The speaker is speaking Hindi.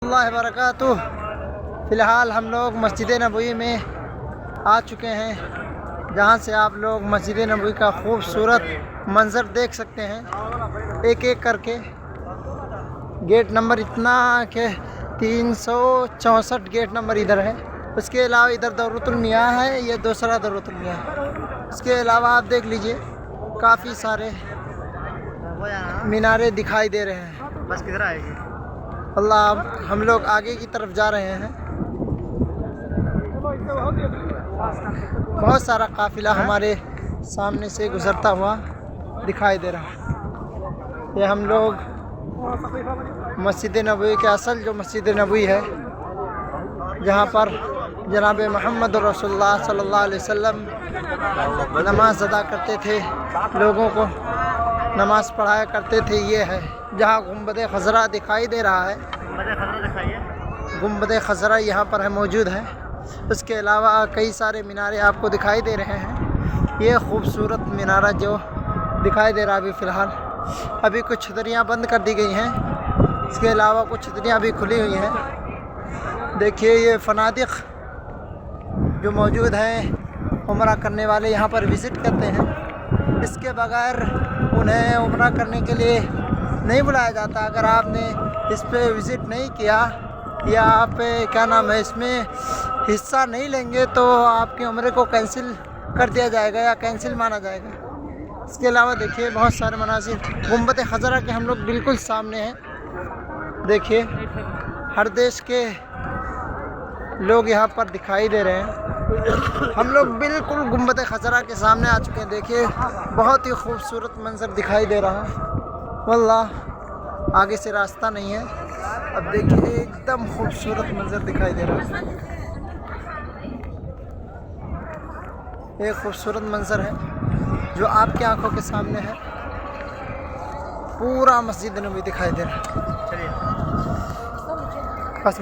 अल्लाह बरकातुह। फ़िलहाल हम लोग मस्जिद नबवी में आ चुके हैं, जहां से आप लोग मस्जिद नबवी का खूबसूरत मंज़र देख सकते हैं एक एक करके। गेट नंबर इतना कि 364 गेट नंबर इधर है। उसके अलावा इधर दौरतुल मियाँ है, ये दूसरा दौरतुल मियाँ है। इसके अलावा आप देख लीजिए काफ़ी सारे मीनारे दिखाई दे रहे हैं। बस किधर आएगी अल्लाह, हम लोग आगे की तरफ जा रहे हैं। बहुत सारा काफ़िला हमारे सामने से गुज़रता हुआ दिखाई दे रहा है। ये हम लोग मस्जिद नबवी के असल जो मस्जिद नबवी है, जहाँ पर जनाब मोहम्मद रसूलुल्लाह सल्लल्लाहु अलैहि वसल्लम नमाज अदा करते थे, लोगों को नमाज पढ़ाया करते थे, ये है जहाँ गुंबद खज़रा दिखाई दे रहा है। गुंबद खज़रा यहाँ पर है, मौजूद है। उसके अलावा कई सारे मीनारे आपको दिखाई दे रहे हैं। ये खूबसूरत मीनारा जो दिखाई दे रहा है, अभी फ़िलहाल अभी कुछ छतरियाँ बंद कर दी गई हैं। इसके अलावा कुछ छतरियाँ भी खुली हुई हैं। देखिए ये फनादिक जो मौजूद हैं, उम्रा करने वाले यहाँ पर विज़िट करते हैं। इसके बगैर उन्हें उम्रा करने के लिए नहीं बुलाया जाता। अगर आपने इस पे विज़िट नहीं किया या आप क्या नाम है इसमें हिस्सा नहीं लेंगे तो आपके उम्रे को कैंसिल कर दिया जाएगा या कैंसिल माना जाएगा। इसके अलावा देखिए बहुत सारे मनासिर गुंबद खज़रा के हम लोग बिल्कुल सामने हैं। देखिए हर देश के लोग यहाँ पर दिखाई दे रहे हैं। हम लोग बिल्कुल गुंबद खज़रा के सामने आ चुके हैं। देखिए बहुत ही खूबसूरत मंज़र दिखाई दे रहा है। वल्लाह आगे से रास्ता नहीं है। अब देखिए एकदम खूबसूरत मंज़र दिखाई दे रहा है। एक खूबसूरत मंज़र है जो आपकी आंखों के सामने है। पूरा मस्जिद नबवी दिखाई दे रहा है। चलिए। बस